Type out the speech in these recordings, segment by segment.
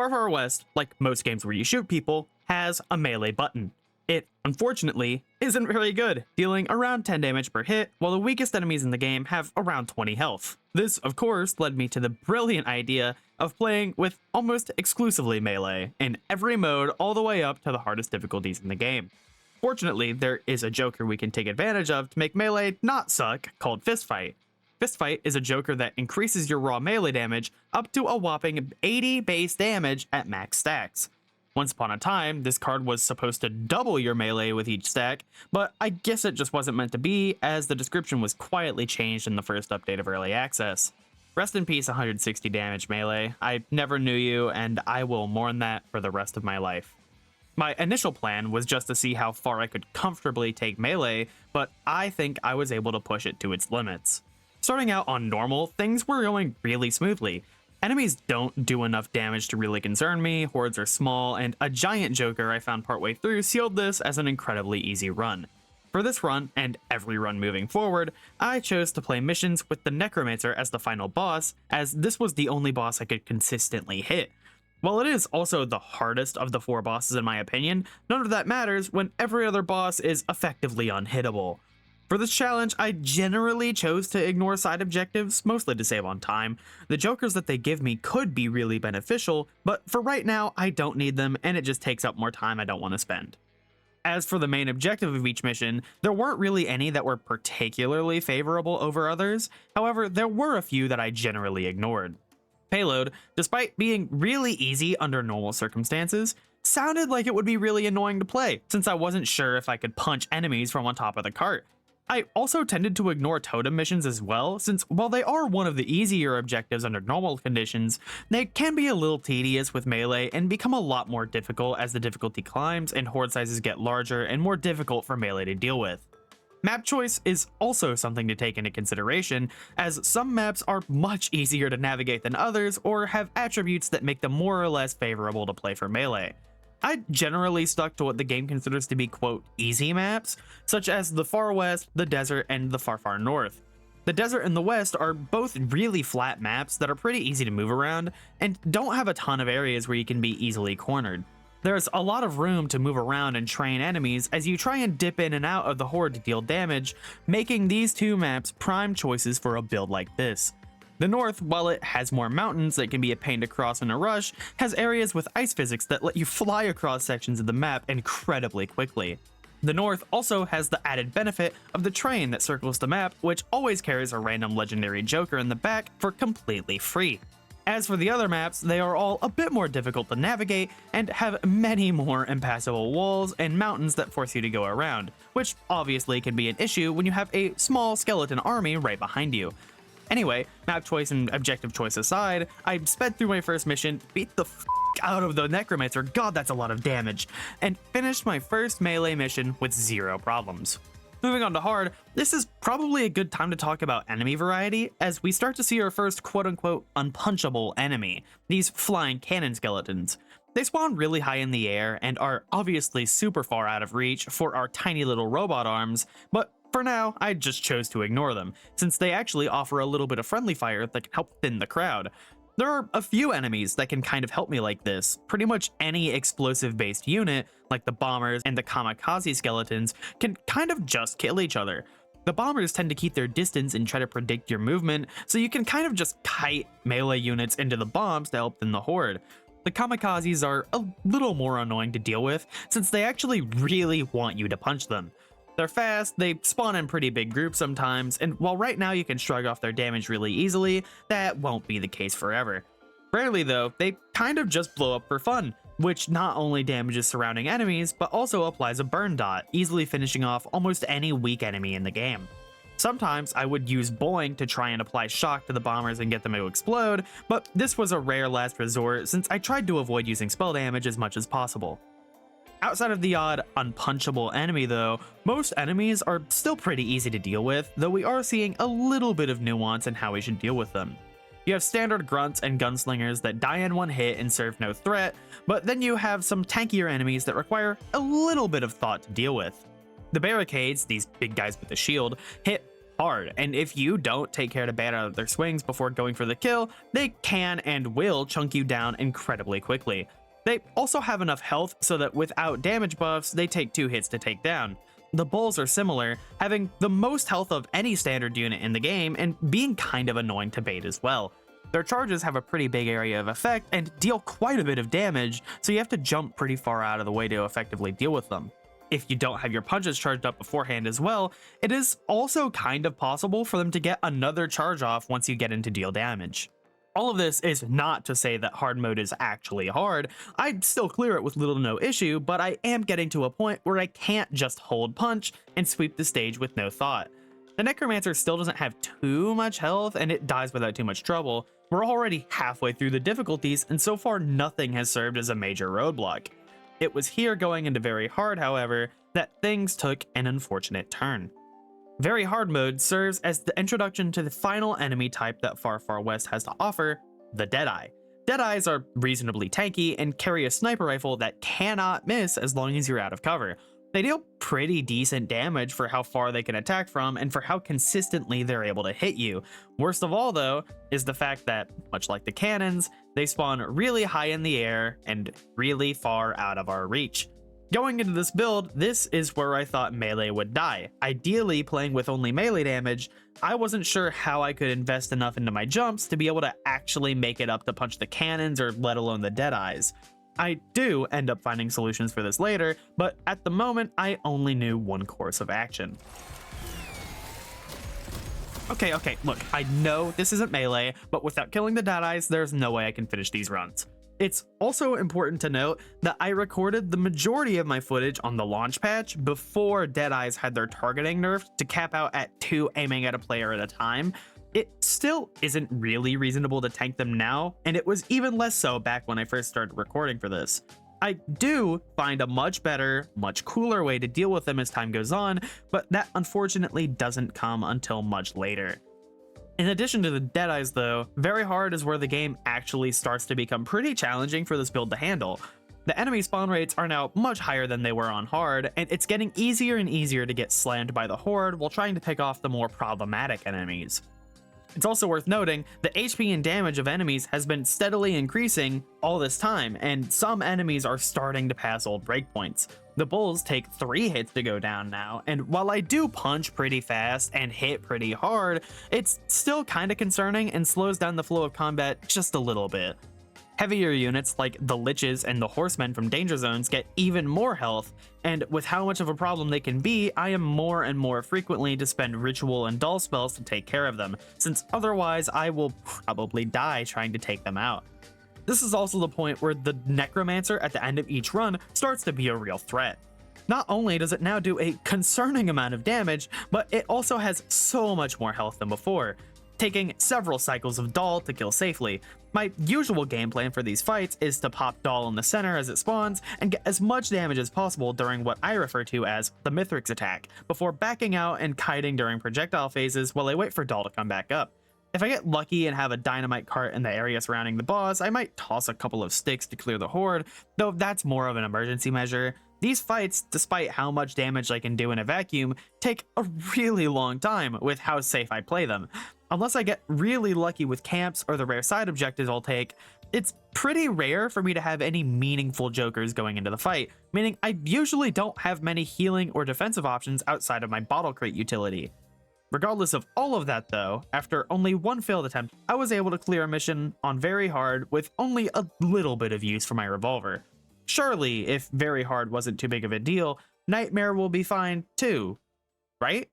Far Far West, like most games where you shoot people, has a melee button. It, unfortunately, isn't very good, dealing around 10 damage per hit, while the weakest enemies in the game have around 20 health. This, of course, led me to the brilliant idea of playing with almost exclusively melee, in every mode all the way up to the hardest difficulties in the game. Fortunately, there is a joker we can take advantage of to make melee not suck, called Fistfight. Fistfight is a joker that increases your raw melee damage up to a whopping 80 base damage at max stacks. Once upon a time, this card was supposed to double your melee with each stack, but I guess it just wasn't meant to be, as the description was quietly changed in the first update of Early Access. Rest in peace 160 damage melee. I never knew you, and I will mourn that for the rest of my life. My initial plan was just to see how far I could comfortably take melee, but I think I was able to push it to its limits. Starting out on normal, things were going really smoothly. Enemies don't do enough damage to really concern me, hordes are small, and a giant joker I found partway through sealed this as an incredibly easy run. For this run, and every run moving forward, I chose to play missions with the Necromancer as the final boss, as this was the only boss I could consistently hit. While it is also the hardest of the 4 bosses in my opinion, none of that matters when every other boss is effectively unhittable. For this challenge, I generally chose to ignore side objectives, mostly to save on time. The jokers that they give me could be really beneficial, but for right now, I don't need them, and it just takes up more time I don't want to spend. As for the main objective of each mission, there weren't really any that were particularly favorable over others. However, there were a few that I generally ignored. Payload, despite being really easy under normal circumstances, sounded like it would be really annoying to play, since I wasn't sure if I could punch enemies from on top of the cart. I also tended to ignore totem missions as well, since while they are one of the easier objectives under normal conditions, they can be a little tedious with melee and become a lot more difficult as the difficulty climbs and horde sizes get larger and more difficult for melee to deal with. Map choice is also something to take into consideration, as some maps are much easier to navigate than others or have attributes that make them more or less favorable to play for melee. I generally stuck to what the game considers to be, quote, easy maps, such as the Far West, the Desert, and the Far Far North. The Desert and the West are both really flat maps that are pretty easy to move around, and don't have a ton of areas where you can be easily cornered. There's a lot of room to move around and train enemies as you try and dip in and out of the horde to deal damage, making these 2 maps prime choices for a build like this. The North, while it has more mountains that can be a pain to cross in a rush, has areas with ice physics that let you fly across sections of the map incredibly quickly. The North also has the added benefit of the train that circles the map, which always carries a random legendary joker in the back for completely free. As for the other maps, they are all a bit more difficult to navigate and have many more impassable walls and mountains that force you to go around, which obviously can be an issue when you have a small skeleton army right behind you. Anyway, map choice and objective choice aside, I sped through my first mission, beat the out of the Necromancer, god that's a lot of damage, and finished my first melee mission with 0 problems. Moving on to hard, this is probably a good time to talk about enemy variety, as we start to see our first quote-unquote unpunchable enemy, these flying cannon skeletons. They spawn really high in the air and are obviously super far out of reach for our tiny little robot arms, but for now, I just chose to ignore them, since they actually offer a little bit of friendly fire that can help thin the crowd. There are a few enemies that can kind of help me like this. Pretty much any explosive-based unit, like the bombers and the kamikaze skeletons, can kind of just kill each other. The bombers tend to keep their distance and try to predict your movement, so you can kind of just kite melee units into the bombs to help thin the horde. The kamikazes are a little more annoying to deal with, since they actually really want you to punch them. They're fast, they spawn in pretty big groups sometimes, and while right now you can shrug off their damage really easily, that won't be the case forever. Rarely though, they kind of just blow up for fun, which not only damages surrounding enemies, but also applies a burn dot, easily finishing off almost any weak enemy in the game. Sometimes I would use Boing to try and apply shock to the bombers and get them to explode, but this was a rare last resort since I tried to avoid using spell damage as much as possible. Outside of the odd unpunchable enemy though, most enemies are still pretty easy to deal with, though we are seeing a little bit of nuance in how we should deal with them. You have standard grunts and gunslingers that die in one hit and serve no threat, but then you have some tankier enemies that require a little bit of thought to deal with. The barricades, these big guys with the shield, hit hard, and if you don't take care to bat out of their swings before going for the kill, they can and will chunk you down incredibly quickly. They also have enough health so that without damage buffs, they take 2 hits to take down. The bulls are similar, having the most health of any standard unit in the game and being kind of annoying to bait as well. Their charges have a pretty big area of effect and deal quite a bit of damage, so you have to jump pretty far out of the way to effectively deal with them. If you don't have your punches charged up beforehand as well, it is also kind of possible for them to get another charge off once you get into deal damage. All of this is not to say that hard mode is actually hard. I'd still clear it with little to no issue, but I am getting to a point where I can't just hold punch and sweep the stage with no thought. The Necromancer still doesn't have too much health and it dies without too much trouble. We're already halfway through the difficulties and so far nothing has served as a major roadblock. It was here going into very hard, however, that things took an unfortunate turn. Very hard mode serves as the introduction to the final enemy type that Far Far West has to offer, the Deadeye. Deadeyes are reasonably tanky and carry a sniper rifle that cannot miss as long as you're out of cover. They deal pretty decent damage for how far they can attack from and for how consistently they're able to hit you. Worst of all though, is the fact that, much like the cannons, they spawn really high in the air and really far out of our reach. Going into this build, this is where I thought melee would die. Ideally playing with only melee damage, I wasn't sure how I could invest enough into my jumps to be able to actually make it up to punch the cannons or let alone the Deadeyes. I do end up finding solutions for this later, but at the moment, I only knew one course of action. Okay, look, I know this isn't melee, but without killing the Deadeyes, there's no way I can finish these runs. It's also important to note that I recorded the majority of my footage on the launch patch before Deadeyes had their targeting nerfed to cap out at 2 aiming at a player at a time. It still isn't really reasonable to tank them now, and it was even less so back when I first started recording for this. I do find a much better, much cooler way to deal with them as time goes on, but that unfortunately doesn't come until much later. In addition to the Deadeyes though, very hard is where the game actually starts to become pretty challenging for this build to handle. The enemy spawn rates are now much higher than they were on hard, and it's getting easier and easier to get slammed by the horde while trying to pick off the more problematic enemies. It's also worth noting the HP and damage of enemies has been steadily increasing all this time, and some enemies are starting to pass old breakpoints. The bulls take 3 hits to go down now, and while I do punch pretty fast and hit pretty hard, it's still kinda concerning and slows down the flow of combat just a little bit. Heavier units like the Liches and the Horsemen from Danger Zones get even more health, and with how much of a problem they can be, I am more and more frequently to spend ritual and dull spells to take care of them, since otherwise I will probably die trying to take them out. This is also the point where the Necromancer at the end of each run starts to be a real threat. Not only does it now do a concerning amount of damage, but it also has so much more health than before, taking several cycles of Doll to kill safely. My usual game plan for these fights is to pop Doll in the center as it spawns and get as much damage as possible during what I refer to as the Mithrix attack, before backing out and kiting during projectile phases while I wait for Doll to come back up. If I get lucky and have a dynamite cart in the area surrounding the boss, I might toss a couple of sticks to clear the horde, though that's more of an emergency measure. These fights, despite how much damage I can do in a vacuum, take a really long time with how safe I play them. Unless I get really lucky with camps or the rare side objectives I'll take, it's pretty rare for me to have any meaningful jokers going into the fight, meaning I usually don't have many healing or defensive options outside of my bottle crate utility. Regardless of all of that though, after only one failed attempt, I was able to clear a mission on very hard with only a little bit of use for my revolver. Surely, if very hard wasn't too big of a deal, Nightmare will be fine too, right?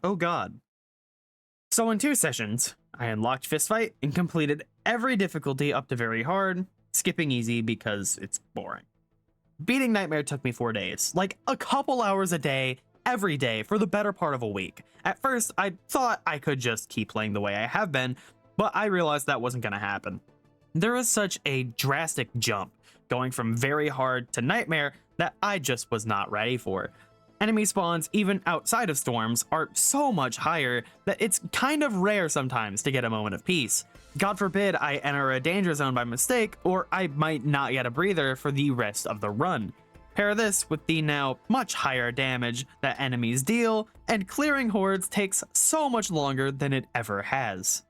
Oh god. So in 2 sessions, I unlocked Fistfight and completed every difficulty up to very hard, skipping easy because it's boring. Beating Nightmare took me 4 days, like a couple hours a day, every day for the better part of a week. At first, I thought I could just keep playing the way I have been, but I realized that wasn't gonna happen. There is such a drastic jump going from very hard to Nightmare that I just was not ready for. Enemy spawns, even outside of storms, are so much higher that it's kind of rare sometimes to get a moment of peace. God forbid I enter a danger zone by mistake, or I might not get a breather for the rest of the run. Pair this with the now much higher damage that enemies deal, and clearing hordes takes so much longer than it ever has.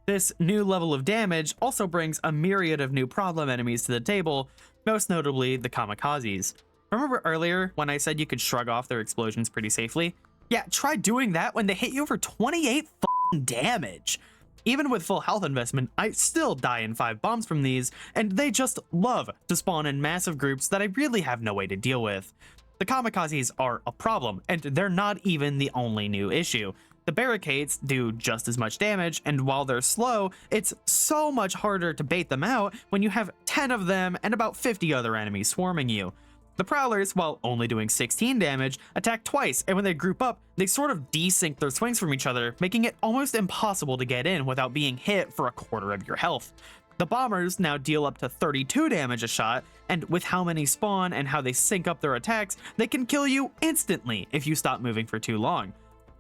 This new level of damage also brings a myriad of new problem enemies to the table, most notably the kamikazes. Remember earlier when I said you could shrug off their explosions pretty safely? Yeah, try doing that when they hit you for 28 damage. Even with full health investment, I still die in 5 bombs from these, and they just love to spawn in massive groups that I really have no way to deal with. The kamikazes are a problem, and they're not even the only new issue. The barricades do just as much damage, and while they're slow, it's so much harder to bait them out when you have 10 of them and about 50 other enemies swarming you. The Prowlers, while only doing 16 damage, attack twice, and when they group up, they sort of desync their swings from each other, making it almost impossible to get in without being hit for a quarter of your health. The Bombers now deal up to 32 damage a shot, and with how many spawn and how they sync up their attacks, they can kill you instantly if you stop moving for too long.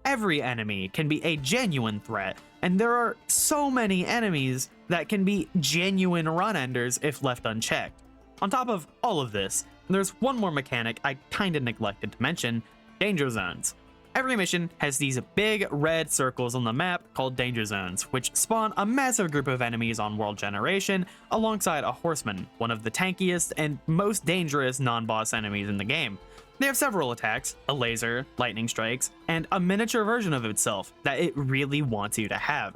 Every enemy can be a genuine threat, and there are so many enemies that can be genuine run-enders if left unchecked. On top of all of this, there's one more mechanic I kinda neglected to mention: danger zones. Every mission has these big red circles on the map called danger zones, which spawn a massive group of enemies on world generation alongside a horseman, one of the tankiest and most dangerous non-boss enemies in the game. They have several attacks: a laser, lightning strikes, and a miniature version of itself that it really wants you to have.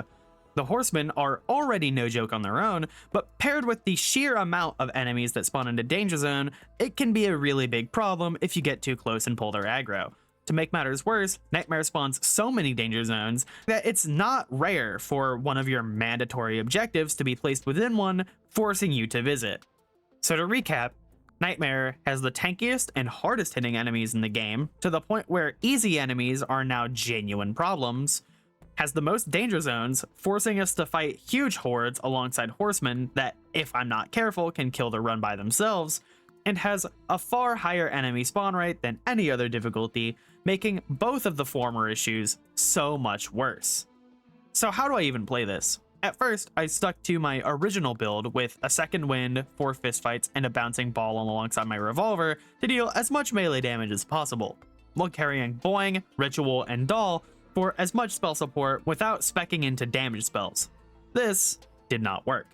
The horsemen are already no joke on their own, but paired with the sheer amount of enemies that spawn into danger zone, it can be a really big problem if you get too close and pull their aggro. To make matters worse, Nightmare spawns so many danger zones that it's not rare for one of your mandatory objectives to be placed within one, forcing you to visit. So to recap, Nightmare has the tankiest and hardest hitting enemies in the game, to the point where easy enemies are now genuine problems, has the most danger zones, forcing us to fight huge hordes alongside horsemen that, if I'm not careful, can kill the run by themselves, and has a far higher enemy spawn rate than any other difficulty, making both of the former issues so much worse. So how do I even play this? At first, I stuck to my original build with a second wind, 4 fistfights, and a bouncing ball alongside my revolver to deal as much melee damage as possible, while carrying Boing, Ritual, and Doll for as much spell support without speccing into damage spells. This did not work.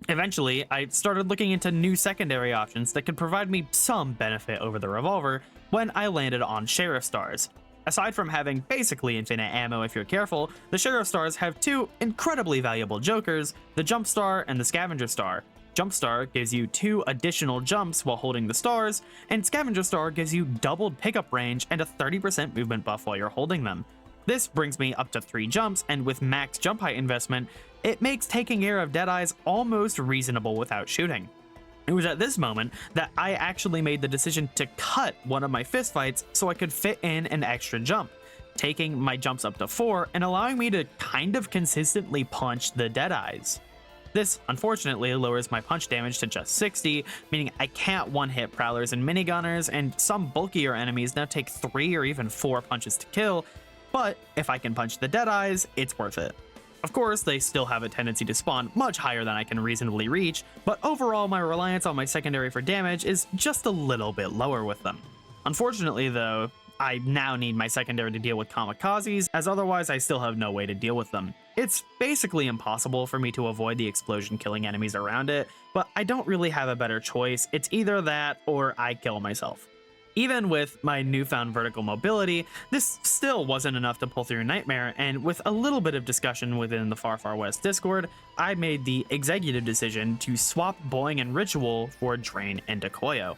Eventually, I started looking into new secondary options that could provide me some benefit over the revolver when I landed on Sheriff Stars. Aside from having basically infinite ammo if you're careful, the Sheriff Stars have 2 incredibly valuable jokers, the Jump Star and the Scavenger Star. Jump Star gives you 2 additional jumps while holding the stars, and Scavenger Star gives you doubled pickup range and a 30% movement buff while you're holding them. This brings me up to 3 jumps, and with max jump height investment, it makes taking care of Deadeyes almost reasonable without shooting. It was at this moment that I actually made the decision to cut one of my fistfights so I could fit in an extra jump, taking my jumps up to 4 and allowing me to kind of consistently punch the Deadeyes. This, unfortunately, lowers my punch damage to just 60, meaning I can't one-hit Prowlers and minigunners, and some bulkier enemies now take 3 or even 4 punches to kill, but if I can punch the Deadeyes, it's worth it. Of course, they still have a tendency to spawn much higher than I can reasonably reach, but overall my reliance on my secondary for damage is just a little bit lower with them. Unfortunately though, I now need my secondary to deal with kamikazes, as otherwise I still have no way to deal with them. It's basically impossible for me to avoid the explosion killing enemies around it, but I don't really have a better choice. It's either that or I kill myself. Even with my newfound vertical mobility, this still wasn't enough to pull through Nightmare, and with a little bit of discussion within the Far Far West Discord, I made the executive decision to swap Boing and Ritual for Drain and Decoyo.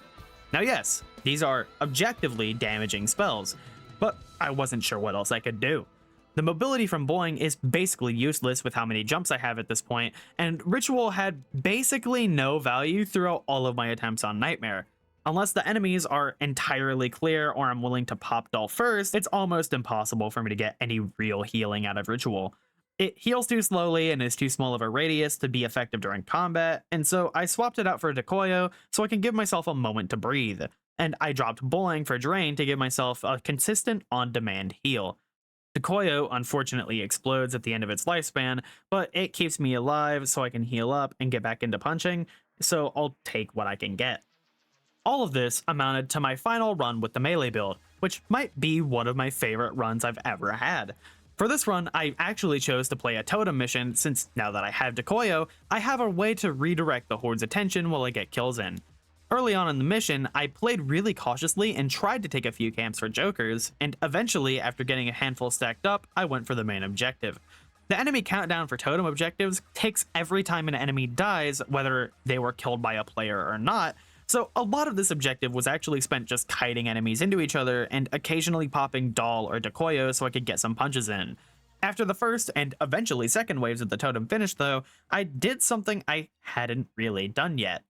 Now yes, these are objectively damaging spells, but I wasn't sure what else I could do. The mobility from Boing is basically useless with how many jumps I have at this point, and Ritual had basically no value throughout all of my attempts on Nightmare. Unless the enemies are entirely clear or I'm willing to pop Doll first, it's almost impossible for me to get any real healing out of Ritual. It heals too slowly and is too small of a radius to be effective during combat, and so I swapped it out for Decoyo so I can give myself a moment to breathe, and I dropped Boing for Drain to give myself a consistent on-demand heal. Decoyo unfortunately explodes at the end of its lifespan, but it keeps me alive so I can heal up and get back into punching, so I'll take what I can get. All of this amounted to my final run with the melee build, which might be one of my favorite runs I've ever had. For this run, I actually chose to play a totem mission since now that I have Decoyo, I have a way to redirect the horde's attention while I get kills in. Early on in the mission, I played really cautiously and tried to take a few camps for jokers, and eventually, after getting a handful stacked up, I went for the main objective. The enemy countdown for totem objectives ticks every time an enemy dies, whether they were killed by a player or not, so a lot of this objective was actually spent just kiting enemies into each other and occasionally popping Doll or Decoyo so I could get some punches in. After the first and eventually second waves of the totem finished though, I did something I hadn't really done yet.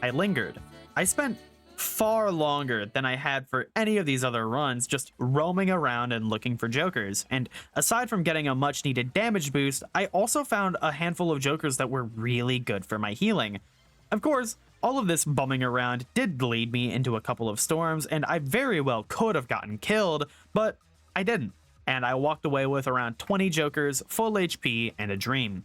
I lingered. I spent far longer than I had for any of these other runs just roaming around and looking for jokers, and aside from getting a much needed damage boost, I also found a handful of jokers that were really good for my healing. Of course, all of this bumming around did lead me into a couple of storms, and I very well could have gotten killed, but I didn't, and I walked away with around 20 jokers, full HP, and a dream.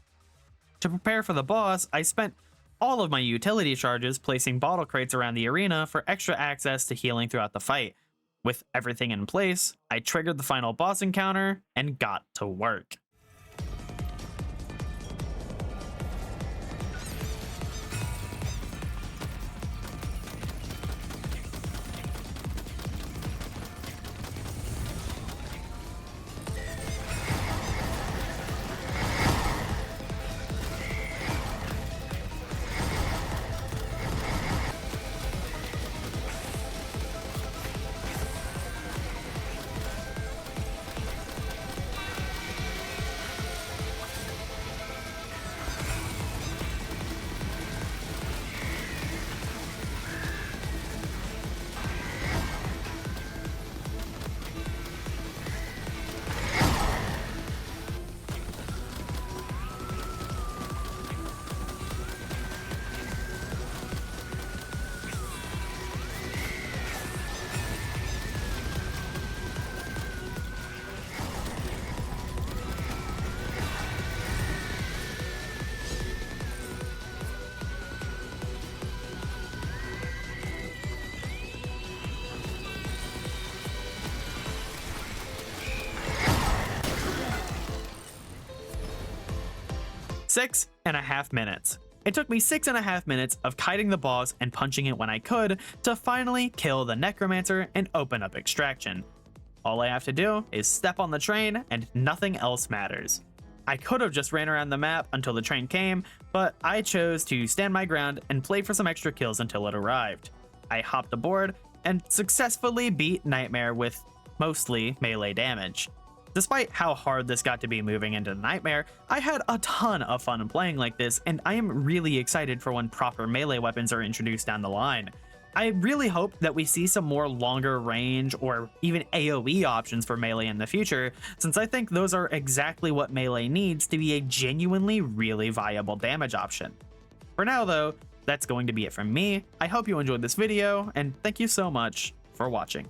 To prepare for the boss, I spent all of my utility charges placing bottle crates around the arena for extra access to healing throughout the fight. With everything in place, I triggered the final boss encounter and got to work. Six and a half minutes. It took me 6.5 minutes of kiting the boss and punching it when I could to finally kill the necromancer and open up extraction. All I have to do is step on the train and nothing else matters. I could have just ran around the map until the train came, but I chose to stand my ground and play for some extra kills until it arrived. I hopped aboard and successfully beat Nightmare with mostly melee damage. Despite how hard this got to be moving into Nightmare, I had a ton of fun playing like this, and I am really excited for when proper melee weapons are introduced down the line. I really hope that we see some more longer range or even AoE options for melee in the future, since I think those are exactly what melee needs to be a genuinely really viable damage option. For now though, that's going to be it from me. I hope you enjoyed this video, and thank you so much for watching.